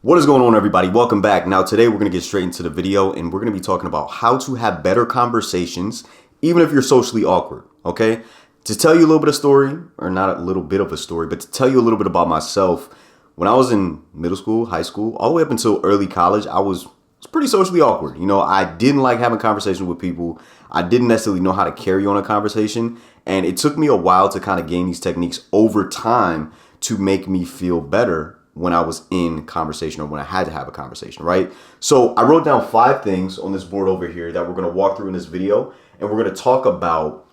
What is going on, everybody? Welcome back. Now today we're going to get straight into the video and we're going to be talking about how to have better conversations even if you're socially awkward, okay? To tell you a little bit of story, or not a little bit of a story, but to tell you a little bit about myself, when I was in middle school, high school, all the way up until early college, I was pretty socially awkward. I didn't like having conversations with people. I didn't necessarily know how to carry on a conversation, and it took me a while to kind of gain these techniques over time to make me feel better when I was in conversation or when I had to have a conversation, right? So I wrote down 5 things on this board over here that we're going to walk through in this video, and we're going to talk about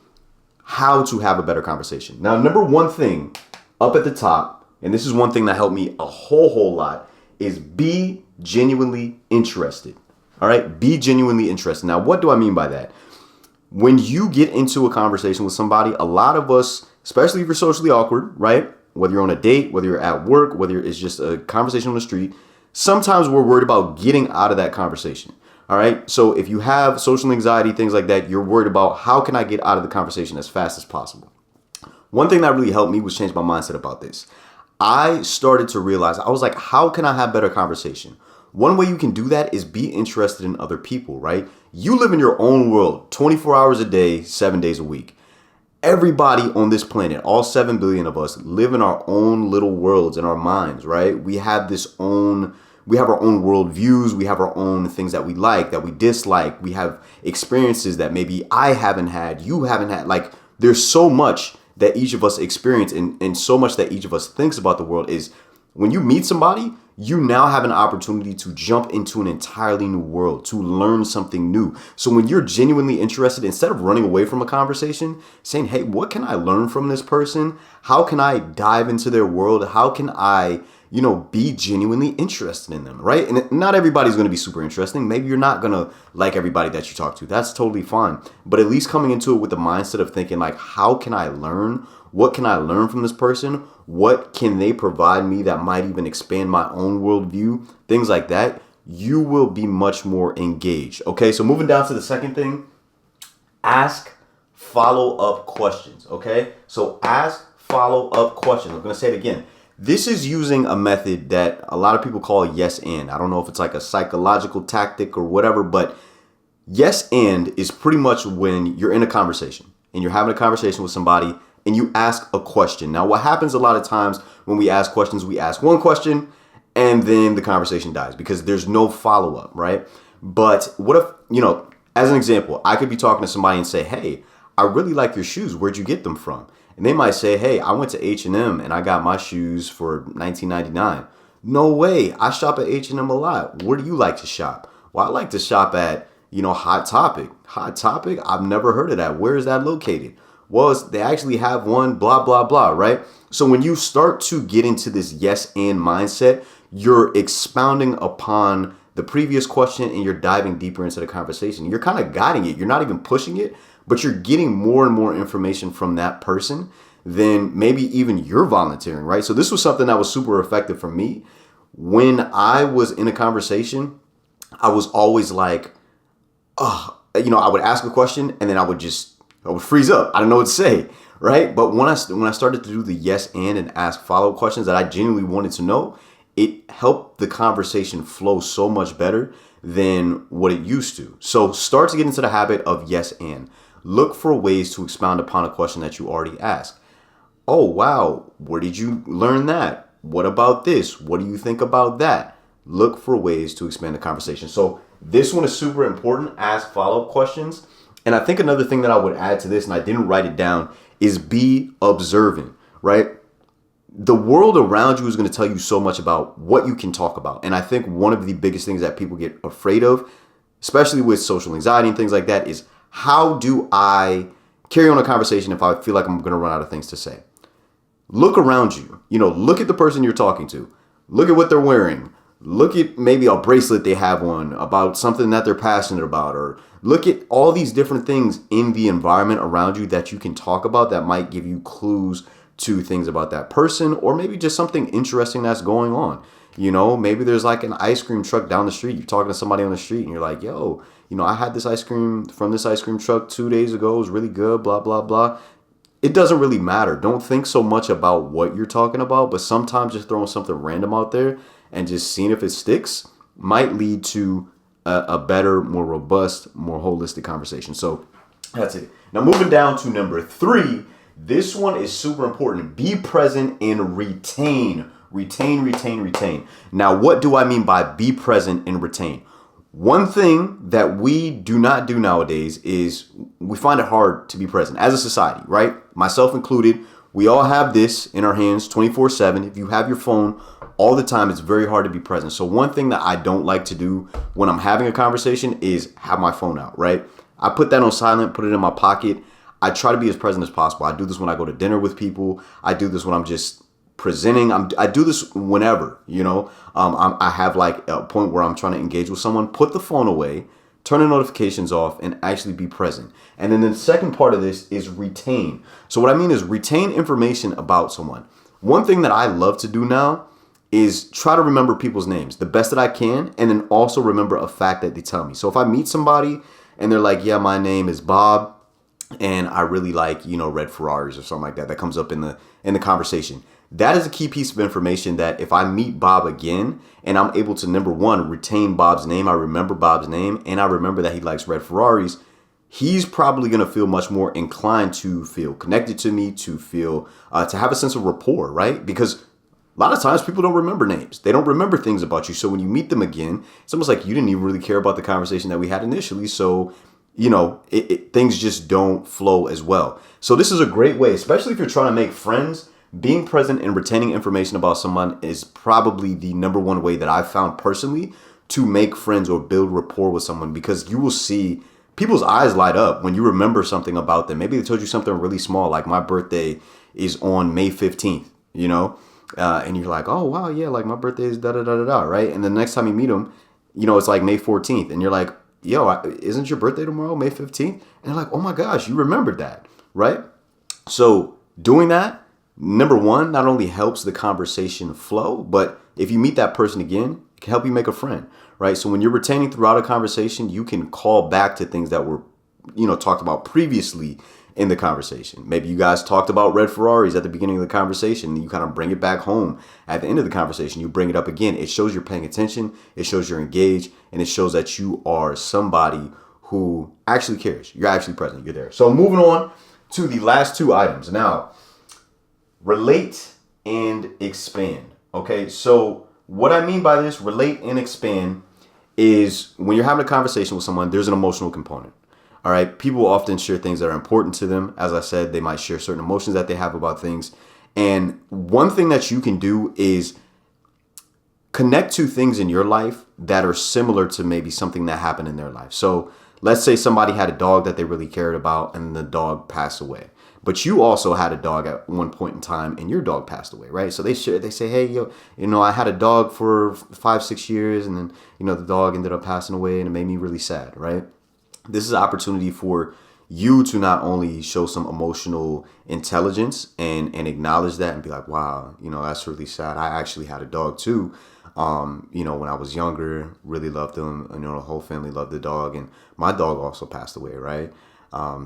how to have a better conversation. Now, number one thing up at the top, and this is one thing that helped me a whole lot, is be genuinely interested. All right, be genuinely interested. Now, what do I mean by that? When you get into a conversation with somebody, a lot of us, especially if you're socially awkward, right? Whether you're on a date, whether you're at work, whether it's just a conversation on the street, sometimes we're worried about getting out of that conversation. All right. So if you have social anxiety, things like that, you're worried about how can I get out of the conversation as fast as possible. One thing that really helped me was change my mindset about this. I started to realize, I was like, how can I have better conversation? One way you can do that is be interested in other people, right? You live in your own world 24 hours a day, 7 days a week. Everybody on this planet, all 7 billion of us, live in our own little worlds in our minds, right? We have our own worldviews. We have our own things that we like, that we dislike. We have experiences that maybe I haven't had, you haven't had. Like, there's so much that each of us experience and so much that each of us thinks about the world. Is when you meet somebody, you now have an opportunity to jump into an entirely new world, to learn something new. So when you're genuinely interested, instead of running away from a conversation, saying, hey, what can I learn from this person? How can I dive into their world? How can I, be genuinely interested in them, right? And not everybody's going to be super interesting. Maybe you're not going to like everybody that you talk to. That's totally fine. But at least coming into it with the mindset of thinking, like, how can I learn? What can I learn from this person? What can they provide me that might even expand my own worldview? Things like that. You will be much more engaged. Okay, so moving down to the second thing, ask follow-up questions. Okay, so ask follow-up questions. I'm going to say it again. This is using a method that a lot of people call yes and. I don't know if it's like a psychological tactic or whatever, but yes and is pretty much when you're in a conversation and you're having a conversation with somebody and you ask a question. Now, what happens a lot of times when we ask questions, we ask one question and then the conversation dies because there's no follow-up, right? But what if, as an example, I could be talking to somebody and say, hey, I really like your shoes. Where'd you get them from? And they might say, hey, I went to H&M and I got my shoes for $19.99. No way. I shop at H&M a lot. Where do you like to shop? Well, I like to shop at, Hot Topic. Hot Topic? I've never heard of that. Where is that located? Well, they actually have one, blah, blah, blah, right? So when you start to get into this yes and mindset, you're expounding upon the previous question and you're diving deeper into the conversation. You're kind of guiding it. You're not even pushing it, but you're getting more and more information from that person than maybe even you're volunteering, right? So this was something that was super effective for me. When I was in a conversation, I was always like, I would ask a question and then I would freeze up. I don't know what to say, right? But when I started to do the yes and ask follow-up questions that I genuinely wanted to know, it helped the conversation flow so much better than what it used to. So start to get into the habit of yes and. Look for ways to expound upon a question that you already asked. Oh, wow. Where did you learn that? What about this? What do you think about that? Look for ways to expand the conversation. So this one is super important. Ask follow-up questions. And I think another thing that I would add to this, and I didn't write it down, is be observant, right? The world around you is going to tell you so much about what you can talk about. And I think one of the biggest things that people get afraid of, especially with social anxiety and things like that, is how do I carry on a conversation if I feel like I'm going to run out of things to say? Look around you. Look at the person you're talking to. Look at what they're wearing. Look at maybe a bracelet they have on about something that they're passionate about, or look at all these different things in the environment around you that you can talk about that might give you clues to things about that person, or maybe just something interesting that's going on. Maybe there's like an ice cream truck down the street. You're talking to somebody on the street and you're like, yo, I had this ice cream from this ice cream truck 2 days ago. It was really good, blah, blah, blah. It doesn't really matter. Don't think so much about what you're talking about, but sometimes just throwing something random out there and just seeing if it sticks might lead to a better, more robust, more holistic conversation. So that's it. Now moving down to number 3, this one is super important. Be present and retain. Retain. Now, what do I mean by be present and retain? One thing that we do not do nowadays is we find it hard to be present as a society, right? Myself included. We all have this in our hands 24/7. If you have your phone all the time, it's very hard to be present. So one thing that I don't like to do when I'm having a conversation is have my phone out, right? I put that on silent, put it in my pocket. I try to be as present as possible. I do this when I go to dinner with people. I do this when I'm just presenting. I do this whenever, I have like a point where I'm trying to engage with someone. Put the phone away, turn the notifications off, and actually be present. And then the second part of this is retain. So what I mean is retain information about someone. One thing that I love to do now is try to remember people's names the best that I can, and then also remember a fact that they tell me. So if I meet somebody and they're like, yeah, my name is Bob, and I really like, red Ferraris or something like that, that comes up in the conversation. That is a key piece of information that if I meet Bob again and I'm able to, number one, retain Bob's name, I remember Bob's name, and I remember that he likes red Ferraris, he's probably going to feel much more inclined to feel connected to me, to feel, to have a sense of rapport, right? Because a lot of times people don't remember names. They don't remember things about you. So when you meet them again, it's almost like you didn't even really care about the conversation that we had initially. So, things just don't flow as well. So this is a great way, especially if you're trying to make friends. Being present and retaining information about someone is probably the number one way that I've found personally to make friends or build rapport with someone, because you will see people's eyes light up when you remember something about them. Maybe they told you something really small, like my birthday is on May 15th, and you're like, oh, wow, yeah, like my birthday is da-da-da-da-da, right? And the next time you meet them, it's like May 14th, and you're like, yo, isn't your birthday tomorrow, May 15th? And they're like, oh my gosh, you remembered that, right? So doing that, number one, not only helps the conversation flow, but if you meet that person again, it can help you make a friend, right? So when you're retaining throughout a conversation, you can call back to things that were, talked about previously in the conversation. Maybe you guys talked about red Ferraris at the beginning of the conversation, and you kind of bring it back home at the end of the conversation. You bring it up again. It shows you're paying attention. It shows you're engaged, and it shows that you are somebody who actually cares. You're actually present. You're there. So moving on to the last 2 items. Now, relate and expand. Okay, so what I mean by this, relate and expand, is when you're having a conversation with someone, there's an emotional component. All right, people often share things that are important to them. As I said, they might share certain emotions that they have about things. And one thing that you can do is connect to things in your life that are similar to maybe something that happened in their life. So let's say somebody had a dog that they really cared about and the dog passed away. But you also had a dog at one point in time and your dog passed away, right? So they say, hey, I had a dog for 5-6 years, and then, the dog ended up passing away, and it made me really sad, right? This is an opportunity for you to not only show some emotional intelligence and acknowledge that and be like, wow, that's really sad. I actually had a dog too. When I was younger, really loved him. The whole family loved the dog, and my dog also passed away, right?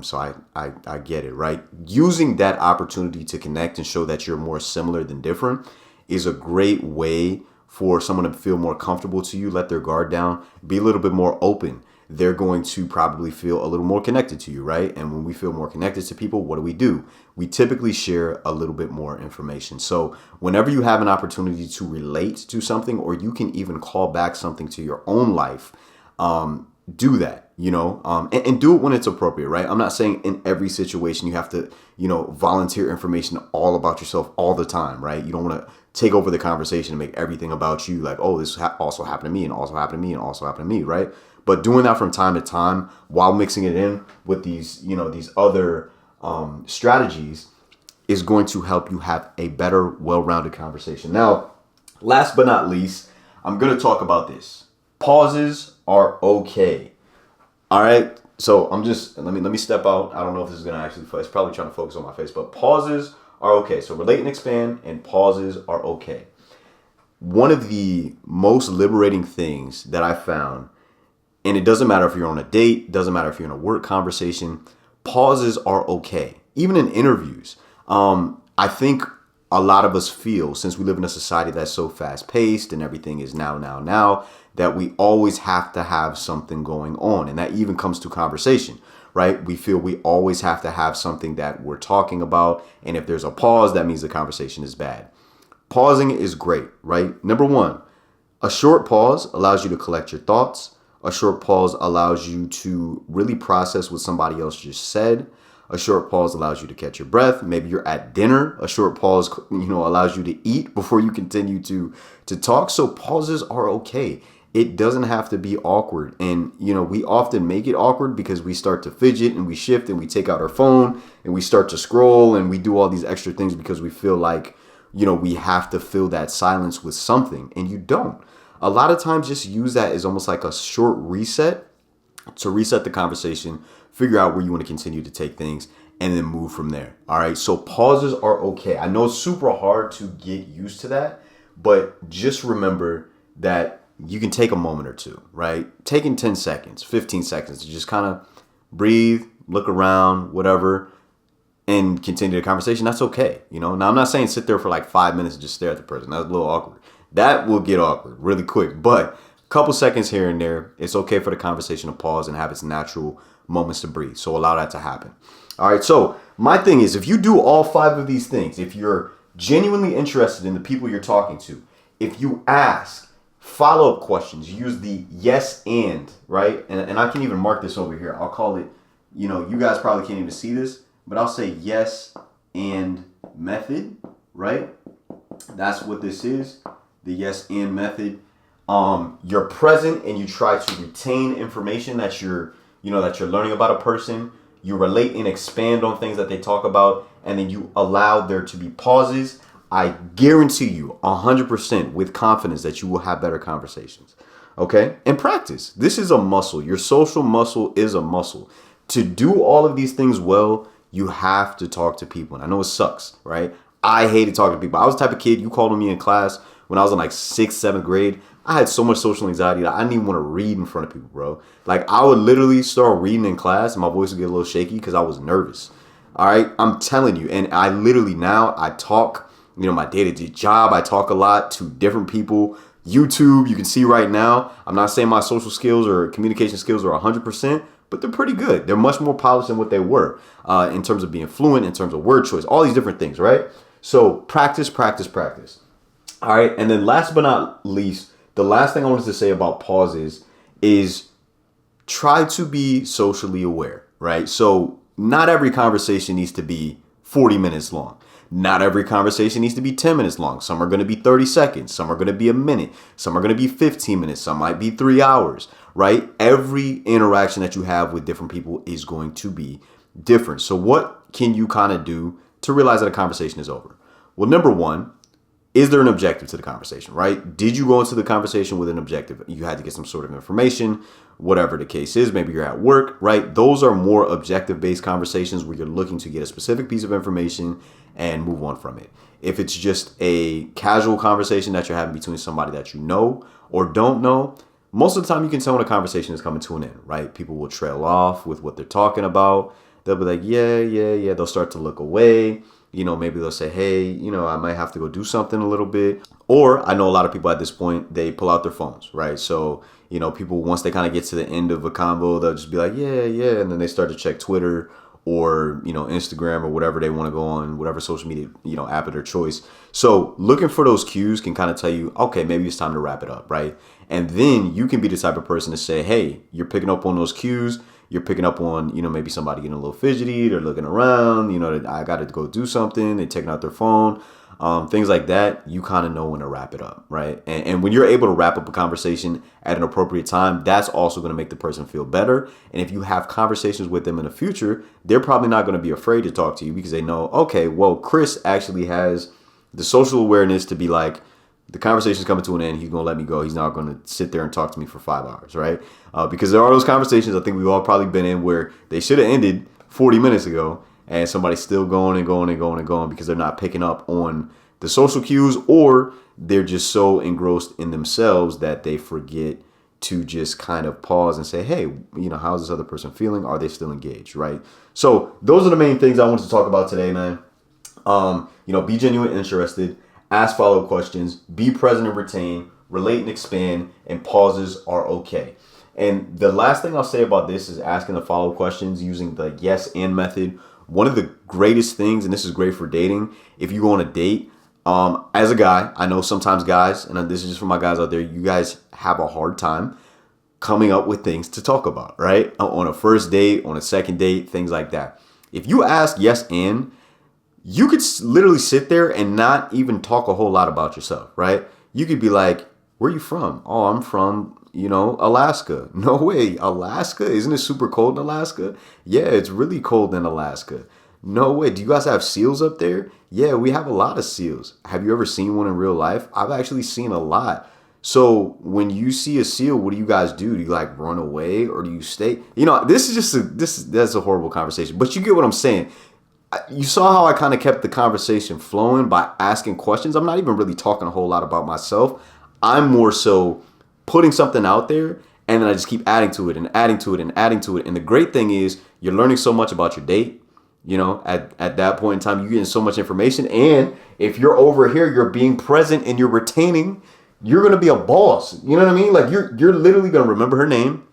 So I get it, right? Using that opportunity to connect and show that you're more similar than different is a great way for someone to feel more comfortable to you, let their guard down, be a little bit more open. They're going to probably feel a little more connected to you, right? And when we feel more connected to people, what do? We typically share a little bit more information. So whenever you have an opportunity to relate to something, or you can even call back something to your own life, do that, and do it when it's appropriate, right? I'm not saying in every situation you have to, volunteer information all about yourself all the time, right? You don't want to take over the conversation and make everything about you, like, oh, this also happened to me, and also happened to me, and also happened to me, right? But doing that from time to time while mixing it in with these, these other strategies is going to help you have a better, well-rounded conversation. Now, last but not least, I'm going to talk about this. Pauses are okay. All right. So let me step out. I don't know if this is going to actually, it's probably trying to focus on my face, but pauses are okay. So relate and expand, and pauses are okay. One of the most liberating things that I found, and it doesn't matter if you're on a date, doesn't matter if you're in a work conversation, pauses are okay. Even in interviews. I think a lot of us feel, since we live in a society that's so fast paced and everything is now, that we always have to have something going on. And that even comes to conversation, right? We feel we always have to have something that we're talking about. And if there's a pause, that means the conversation is bad. Pausing is great, right? Number one, a short pause allows you to collect your thoughts. A short pause allows you to really process what somebody else just said. A short pause allows you to catch your breath. Maybe you're at dinner. A short pause, allows you to eat before you continue to talk. So pauses are okay. It doesn't have to be awkward. And, we often make it awkward because we start to fidget and we shift and we take out our phone and we start to scroll and we do all these extra things because we feel like, we have to fill that silence with something, and you don't. A lot of times just use that as almost like a short reset to reset the conversation, figure out where you want to continue to take things, and then move from there. All right. So pauses are okay. I know it's super hard to get used to that, but just remember that you can take a moment or two, right? Taking 10 seconds, 15 seconds to just kind of breathe, look around, whatever, and continue the conversation. That's okay. Now I'm not saying sit there for like 5 minutes and just stare at the person. That's a little awkward. That will get awkward really quick, but a couple seconds here and there, it's okay for the conversation to pause and have its natural moments to breathe. So allow that to happen. All right. So my thing is, if you do all 5 of these things, if you're genuinely interested in the people you're talking to, if you ask follow-up questions, use the yes and, right? And I can even mark this over here. I'll call it, you guys probably can't even see this, but I'll say yes and method, right? That's what this is, the yes and method. You're present and you try to retain information that you're learning about a person. You relate and expand on things that they talk about, and then you allow there to be pauses. I guarantee you 100% with confidence that you will have better conversations. Okay? And practice. This is a muscle. Your social muscle is a muscle. To do all of these things well, you have to talk to people. And I know it sucks, right? I hated talking to people. I was the type of kid, you called on me in class when I was in like 6th, 7th grade. I had so much social anxiety that I didn't even want to read in front of people, bro. Like I would literally start reading in class and my voice would get a little shaky because I was nervous. All right. I'm telling you. And I literally now I talk, my day-to-day job. I talk a lot to different people. YouTube, you can see right now, I'm not saying my social skills or communication skills are 100%, but they're pretty good. They're much more polished than what they were in terms of being fluent, in terms of word choice, all these different things, right? So practice, practice, practice. All right. And then last but not least, the last thing I wanted to say about pauses is try to be socially aware, right? So not every conversation needs to be 40 minutes long. Not every conversation needs to be 10 minutes long. Some are going to be 30 seconds. Some are going to be a minute. Some are going to be 15 minutes. Some might be 3 hours, right? Every interaction that you have with different people is going to be different. So what can you kind of do to realize that a conversation is over? Well, number one, is there an objective to the conversation, right? Did you go into the conversation with an objective? You had to get some sort of information, whatever the case is. Maybe you're at work, right? Those are more objective-based conversations where you're looking to get a specific piece of information and move on from it. If it's just a casual conversation that you're having between somebody that you know or don't know, most of the time you can tell when a conversation is coming to an end, right? People will trail off with what they're talking about. They'll be like, yeah. They'll start to look away. Maybe they'll say, hey, I might have to go do something a little bit. Or I know a lot of people at this point, they pull out their phones, right? So, people, once they kind of get to the end of a convo, they'll just be like, yeah. And then they start to check Twitter or, Instagram or whatever they want to go on, whatever social media, app of their choice. So looking for those cues can kind of tell you, okay, maybe it's time to wrap it up, right? And then you can be the type of person to say, hey, you're picking up on those cues. You're picking up on, maybe somebody getting a little fidgety. They're looking around, I got to go do something. They're taking out their phone, things like that. You kind of know when to wrap it up, right? And when you're able to wrap up a conversation at an appropriate time, that's also going to make the person feel better. And if you have conversations with them in the future, they're probably not going to be afraid to talk to you because they know, okay, well, Chris actually has the social awareness to be like, the conversation's coming to an end. He's going to let me go. He's not going to sit there and talk to me for 5 hours, right? Because there are those conversations I think we've all probably been in where they should have ended 40 minutes ago and somebody's still going and going and going and going because they're not picking up on the social cues or they're just so engrossed in themselves that they forget to just kind of pause and say, hey, how's this other person feeling? Are they still engaged, right? So those are the main things I wanted to talk about today, man. Be genuine, interested, ask follow-up questions, be present and retain, relate and expand, and pauses are okay. And the last thing I'll say about this is asking the follow-up questions using the yes and method. One of the greatest things, and this is great for dating, if you go on a date, as a guy, I know sometimes guys, and this is just for my guys out there, you guys have a hard time coming up with things to talk about, right? On a first date, on a second date, things like that. If you ask yes and, you could literally sit there and not even talk a whole lot about yourself, right? You could be like, where are you from? Oh, I'm from, Alaska. No way, Alaska? Isn't it super cold in Alaska? Yeah, it's really cold in Alaska. No way. Do you guys have seals up there? Yeah, we have a lot of seals. Have you ever seen one in real life? I've actually seen a lot. So when you see a seal, what do you guys do? Do you like run away or do you stay? This is just that's a horrible conversation, but you get what I'm saying. You saw how I kind of kept the conversation flowing by asking questions. I'm not even really talking a whole lot about myself. I'm more so putting something out there, and then I just keep adding to it and adding to it and adding to it. And the great thing is you're learning so much about your date. At that point in time, you're getting so much information. And if you're over here, you're being present and you're retaining, you're going to be a boss. You know what I mean? Like you're literally going to remember her name.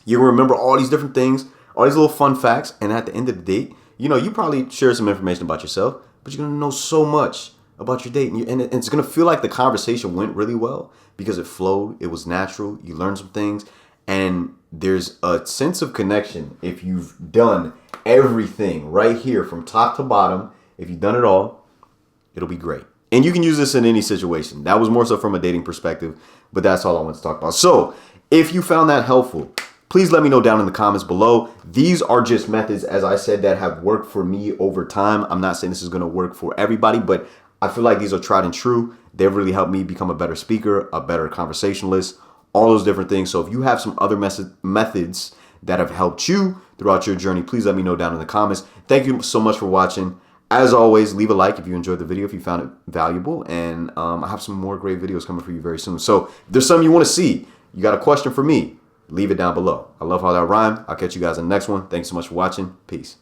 You're going to remember all these different things, all these little fun facts. And at the end of the date, you probably share some information about yourself, but you're going to know so much about your date. And it's going to feel like the conversation went really well because it flowed. It was natural. You learned some things. And there's a sense of connection if you've done everything right here from top to bottom. If you've done it all, it'll be great. And you can use this in any situation. That was more so from a dating perspective, but that's all I want to talk about. So if you found that helpful, please let me know down in the comments below. These are just methods, as I said, that have worked for me over time. I'm not saying this is going to work for everybody, but I feel like these are tried and true. They've really helped me become a better speaker, a better conversationalist, all those different things. So if you have some other methods that have helped you throughout your journey, please let me know down in the comments. Thank you so much for watching. As always, leave a like if you enjoyed the video, if you found it valuable. And I have some more great videos coming for you very soon. So if there's something you want to see, you got a question for me, leave it down below. I love how that rhymed. I'll catch you guys in the next one. Thanks so much for watching. Peace.